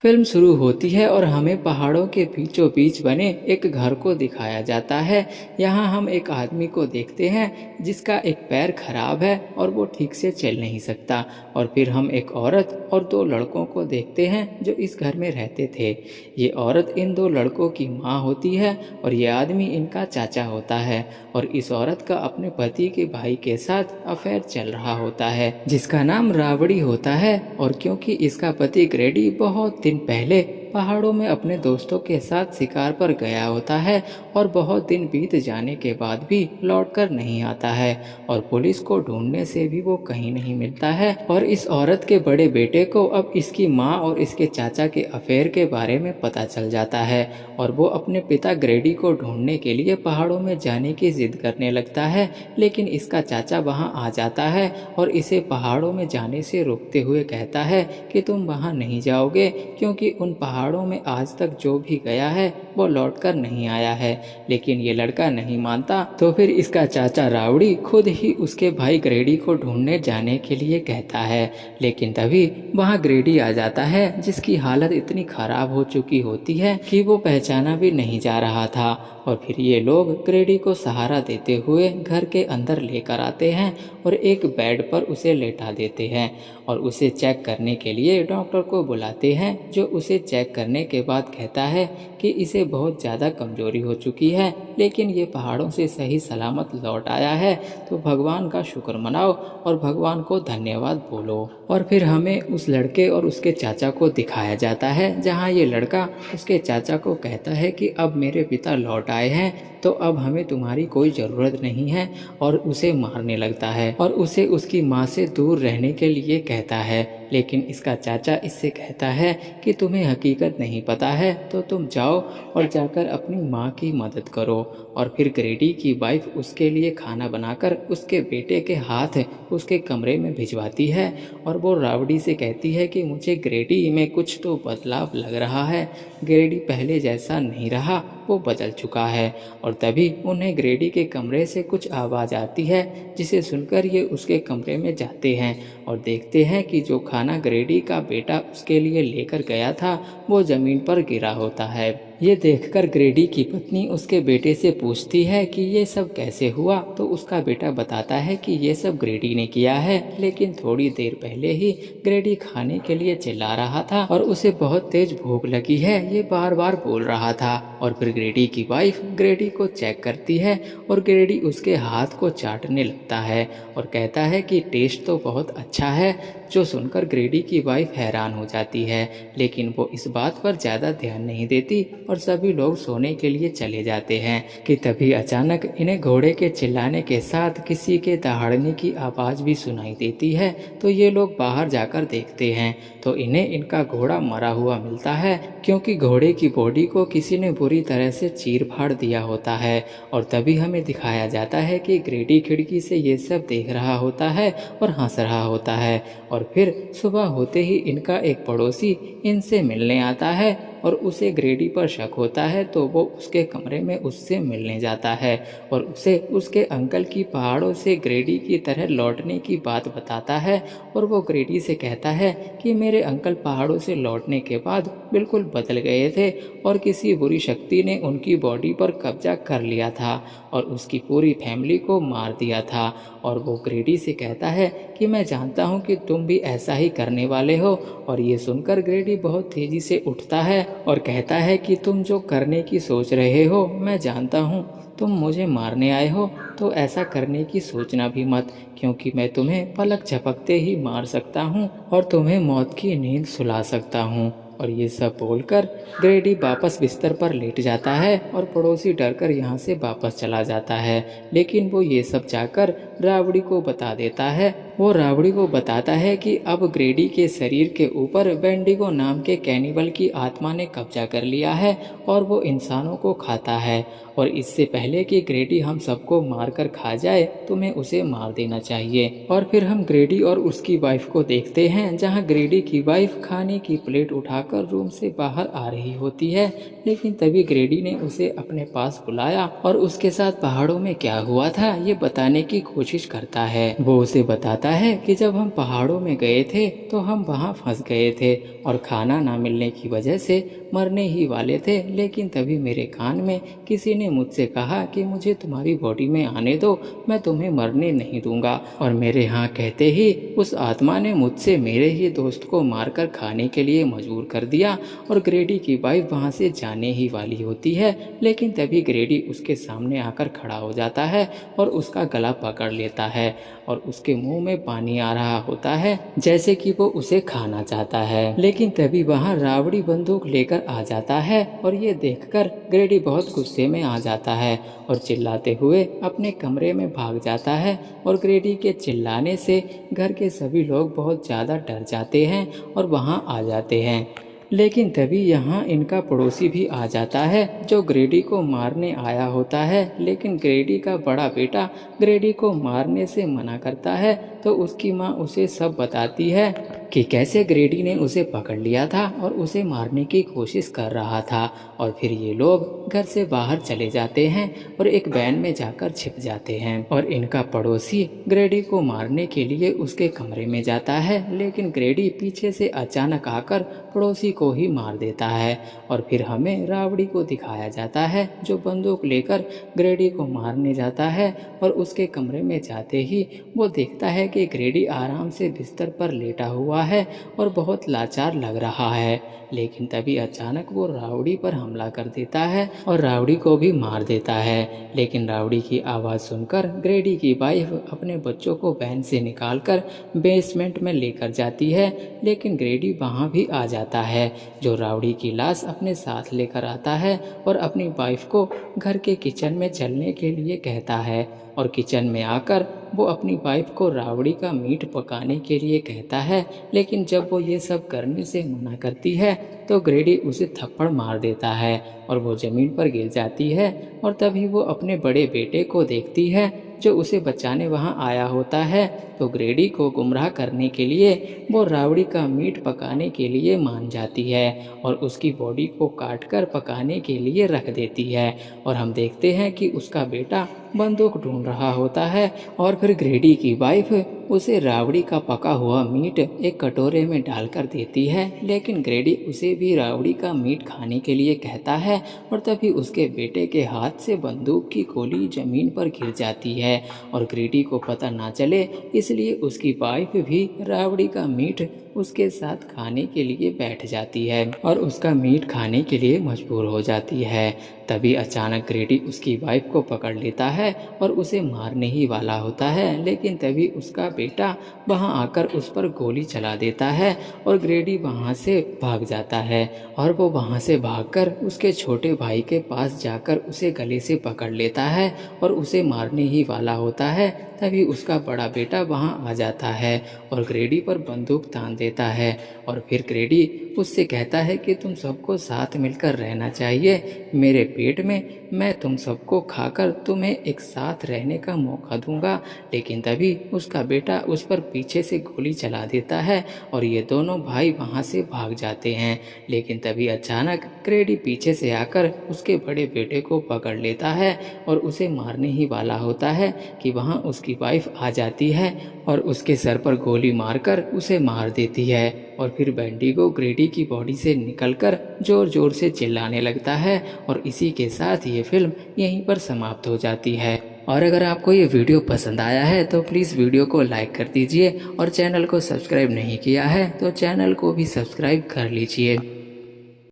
Film शुरू होती है और हमें पहाड़ों के बीचों बीच बने एक घर को दिखाया जाता है। यहाँ हम एक आदमी को देखते हैं जिसका एक पैर खराब है और वो ठीक से चल नहीं सकता। और फिर हम एक औरत और दो लड़कों को देखते हैं जो इस घर में रहते थे। ये औरत इन दो लड़कों की माँ होती है और ये आदमी इनका चाचा होता है। और इस औरत का अपने पति के भाई के साथ अफेयर चल रहा होता है जिसका नाम रावड़ी होता है। और क्योंकि इसका पति ग्रेडी बहुत दिन पहले पहाड़ों में अपने दोस्तों के साथ शिकार पर गया होता है और बहुत दिन बीत जाने के बाद भी लौटकर नहीं आता है और पुलिस को ढूंढने से भी वो कहीं नहीं मिलता है। और इस औरत के बड़े बेटे को अब इसकी माँ और इसके चाचा के अफेयर के बारे में पता चल जाता है और वो अपने पिता ग्रेडी को ढूंढने के लिए पहाड़ों में जाने की जिद करने लगता है। लेकिन इसका चाचा वहाँ आ जाता है और इसे पहाड़ों में जाने से रोकते हुए कहता है कि तुम वहाँ नहीं जाओगे क्योंकि उन पहाड़ों में आज तक जो भी गया है वो लौटकर नहीं आया है। लेकिन ये लड़का नहीं मानता तो फिर इसका चाचा रावड़ी खुद ही उसके भाई ग्रेडी को ढूंढने जाने के लिए कहता है। लेकिन तभी वहाँ ग्रेडी आ जाता है जिसकी हालत इतनी खराब हो चुकी होती है कि वो पहचाना भी नहीं जा रहा था। और फिर ये लोग ग्रेडी को सहारा देते हुए घर के अंदर लेकर आते हैं और एक बेड पर उसे लेटा देते हैं और उसे चेक करने के लिए डॉक्टर को बुलाते हैं जो उसे चेक करने के बाद कहता है कि इसे बहुत ज़्यादा कमजोरी हो चुकी है लेकिन ये पहाड़ों से सही सलामत लौट आया है तो भगवान का शुक्र मनाओ और भगवान को धन्यवाद बोलो। और फिर हमें उस लड़के और उसके चाचा को दिखाया जाता है जहाँ ये लड़का उसके चाचा को कहता है कि अब मेरे पिता लौट आए हैं तो अब हमें तुम्हारी कोई ज़रूरत नहीं है और उसे मारने लगता है और उसे उसकी माँ से दूर रहने के लिए कहता है। लेकिन इसका चाचा इससे कहता है कि तुम्हें हकीकत नहीं पता है तो तुम जाओ और जाकर अपनी माँ की मदद करो। और फिर ग्रेडी की वाइफ उसके लिए खाना बनाकर उसके बेटे के हाथ उसके कमरे में भिजवाती है और वो रावड़ी से कहती है कि मुझे ग्रेडी में कुछ तो बदलाव लग रहा है। ग्रेडी पहले जैसा नहीं रहा, वो बदल चुका है। और तभी उन्हें ग्रेडी के कमरे से कुछ आवाज़ आती है जिसे सुनकर ये उसके कमरे में जाते हैं और देखते हैं कि जो खाना ग्रेडी का बेटा उसके लिए लेकर गया था वो ज़मीन पर गिरा होता है। ये देखकर ग्रेडी की पत्नी उसके बेटे से पूछती है कि ये सब कैसे हुआ तो उसका बेटा बताता है कि ये सब ग्रेडी ने किया है लेकिन थोड़ी देर पहले ही ग्रेडी खाने के लिए चिल्ला रहा था और उसे बहुत तेज भूख लगी है, ये बार बार बोल रहा था। और फिर ग्रेडी की वाइफ ग्रेडी को चेक करती है और ग्रेडी उसके हाथ को चाटने लगता है और कहता है कि टेस्ट तो बहुत अच्छा है, जो सुनकर ग्रेडी की वाइफ हैरान हो जाती है। लेकिन वो इस बात पर ज़्यादा ध्यान नहीं देती और सभी लोग सोने के लिए चले जाते हैं कि तभी अचानक इन्हें घोड़े के चिल्लाने के साथ किसी के दहाड़ने की आवाज़ भी सुनाई देती है। तो ये लोग बाहर जाकर देखते हैं तो इन्हें इनका घोड़ा मरा हुआ मिलता है क्योंकि घोड़े की बॉडी को किसी ने बुरी तरह से चीर फाड़ दिया होता है। और तभी हमें दिखाया जाता है कि ग्रेडी खिड़की से ये सब देख रहा होता है और हंस रहा होता है। और फिर सुबह होते ही इनका एक पड़ोसी इनसे मिलने आता है और उसे ग्रेडी पर शक होता है तो वो उसके कमरे में उससे मिलने जाता है और उसे उसके अंकल की पहाड़ों से ग्रेडी की तरह लौटने की बात बताता है। और वो ग्रेडी से कहता है कि मेरे अंकल पहाड़ों से लौटने के बाद बिल्कुल बदल गए थे और किसी बुरी शक्ति ने उनकी बॉडी पर कब्जा कर लिया था और उसकी पूरी फैमिली को मार दिया था। और वो ग्रेडी से कहता है कि मैं जानता हूँ कि तुम भी ऐसा ही करने वाले हो। और ये सुनकर ग्रेडी बहुत तेज़ी से उठता है और कहता है कि तुम जो करने की सोच रहे हो मैं जानता हूँ, तुम मुझे मारने आए हो तो ऐसा करने की सोचना भी मत क्योंकि मैं तुम्हें पलक झपकते ही मार सकता हूँ और तुम्हें मौत की नींद सुला सकता हूँ। और ये सब बोलकर ग्रेडी वापस बिस्तर पर लेट जाता है और पड़ोसी डरकर यहाँ से वापस चला जाता है। लेकिन वो ये सब जाकर रावड़ी को बता देता है। वो रावड़ी को बताता है कि अब ग्रेडी के शरीर के ऊपर वेंडिगो नाम के कैनिबल की आत्मा ने कब्जा कर लिया है और वो इंसानों को खाता है। और इससे पहले कि ग्रेडी हम सबको मारकर खा जाए तुम्हें उसे मार देना चाहिए। और फिर हम ग्रेडी और उसकी वाइफ को देखते हैं जहाँ ग्रेडी की वाइफ खाने की प्लेट उठाकर रूम से बाहर आ रही होती है। लेकिन तभी ग्रेडी ने उसे अपने पास बुलाया और उसके साथ पहाड़ों में क्या हुआ था ये बताने की कोशिश करता है। वो उसे बताता बताता है कि जब हम पहाड़ों में गए थे तो हम वहाँ फंस गए थे और खाना ना मिलने की वजह से मरने ही वाले थे, लेकिन तभी मेरे कान में किसी ने मुझसे कहा कि मुझे तुम्हारी बॉडी में आने दो, मैं तुम्हें मरने नहीं दूंगा। और मेरे हाँ कहते ही उस आत्मा ने मुझसे मेरे ही दोस्त को मारकर खाने के लिए मजबूर कर दिया। और ग्रेडी की वाइफ वहाँ से जाने ही वाली होती है, लेकिन तभी ग्रेडी उसके सामने आकर खड़ा हो जाता है और उसका गला पकड़ लेता है और उसके मुंह में पानी आ रहा होता है जैसे कि वो उसे खाना चाहता है। लेकिन तभी वहाँ रावड़ी बंदूक लेकर आ जाता है और ये देखकर ग्रेडी बहुत गुस्से में आ जाता है और चिल्लाते हुए अपने कमरे में भाग जाता है। और ग्रेडी के चिल्लाने से घर के सभी लोग बहुत ज़्यादा डर जाते हैं और वहाँ आ जाते हैं। लेकिन तभी यहाँ इनका पड़ोसी भी आ जाता है जो ग्रेडी को मारने आया होता है, लेकिन ग्रेडी का बड़ा बेटा ग्रेडी को मारने से मना करता है। तो उसकी माँ उसे सब बताती है कि कैसे ग्रेडी ने उसे पकड़ लिया था और उसे मारने की कोशिश कर रहा था। और फिर ये लोग घर से बाहर चले जाते हैं और एक वैन में जाकर छिप जाते हैं और इनका पड़ोसी ग्रेडी को मारने के लिए उसके कमरे में जाता है, लेकिन ग्रेडी पीछे से अचानक आकर पड़ोसी को ही मार देता है। और फिर हमें रावड़ी को दिखाया जाता है जो बंदूक लेकर ग्रेडी को मारने जाता है और उसके कमरे में जाते ही वो देखता है कि ग्रेडी आराम से बिस्तर पर लेटा हुआ है और बहुत लाचार लग रहा है। लेकिन तभी अचानक वो रावड़ी पर हमला कर देता है और रावड़ी को भी मार देता है। लेकिन रावड़ी की आवाज़ सुनकर ग्रेडी की वाइफ अपने बच्चों को वैन से निकालकर बेसमेंट में लेकर जाती है, लेकिन ग्रेडी वहाँ भी आ जाता है जो रावड़ी की लाश अपने साथ लेकर आता है और अपनी वाइफ को घर के किचन में चलने के लिए कहता है। और किचन में आकर वो अपनी वाइफ को रावड़ी का मीट पकाने के लिए कहता है, लेकिन जब वो ये सब करने से मना करती है तो ग्रेडी उसे थप्पड़ मार देता है और वो ज़मीन पर गिर जाती है। और तभी वो अपने बड़े बेटे को देखती है जो उसे बचाने वहाँ आया होता है। तो ग्रेडी को गुमराह करने के लिए वो रावड़ी का मीट पकाने के लिए मान जाती है और उसकी बॉडी को काटकर पकाने के लिए रख देती है। और हम देखते हैं कि उसका बेटा बंदूक ढूंढ रहा होता है और फिर ग्रेडी की वाइफ उसे रावड़ी का पका हुआ मीट एक कटोरे में डालकर देती है, लेकिन ग्रेडी उसे भी रावड़ी का मीट खाने के लिए कहता है। और तभी उसके बेटे के हाथ से बंदूक की गोली जमीन पर गिर जाती है और ग्रेडी को पता ना चले इसलिए उसकी वाइफ भी रावड़ी का मीट उसके साथ खाने के लिए बैठ जाती है और उसका मीट खाने के लिए मजबूर हो जाती है। तभी अचानक ग्रेडी उसकी वाइफ को पकड़ लेता है और उसे मारने ही वाला होता है, लेकिन तभी उसका बेटा वहां आकर उस पर गोली चला देता है और ग्रेडी वहां से भाग जाता है। और वो वहां से भागकर उसके छोटे भाई के पास जाकर उसे गले से पकड़ लेता है और उसे मारने ही वाला होता है। तभी उसका बड़ा बेटा वहां आ जाता है और ग्रेडी पर बंदूक तान देता है और फिर ग्रेडी उससे कहता है कि तुम सबको साथ मिलकर रहना चाहिए मेरे पेट में, मैं तुम सबको खाकर तुम्हें एक साथ रहने का मौका दूंगा। लेकिन तभी उसका बेटा उस पर पीछे से गोली चला देता है और ये दोनों भाई वहां से भाग जाते हैं। लेकिन तभी अचानक ग्रेडी पीछे से आकर उसके बड़े बेटे को पकड़ लेता है और उसे मारने ही वाला होता है कि वहां उसकी वाइफ आ जाती है और उसके सर पर गोली मारकर उसे मार देती है। और फिर बेंडिगो ग्रेडी की बॉडी से निकलकर जोर जोर से चिल्लाने लगता है और इसी के साथ ये फिल्म यहीं पर समाप्त हो जाती है। और अगर आपको ये वीडियो पसंद आया है तो प्लीज़ वीडियो को लाइक कर दीजिए और चैनल को सब्सक्राइब नहीं किया है तो चैनल को भी सब्सक्राइब कर लीजिए।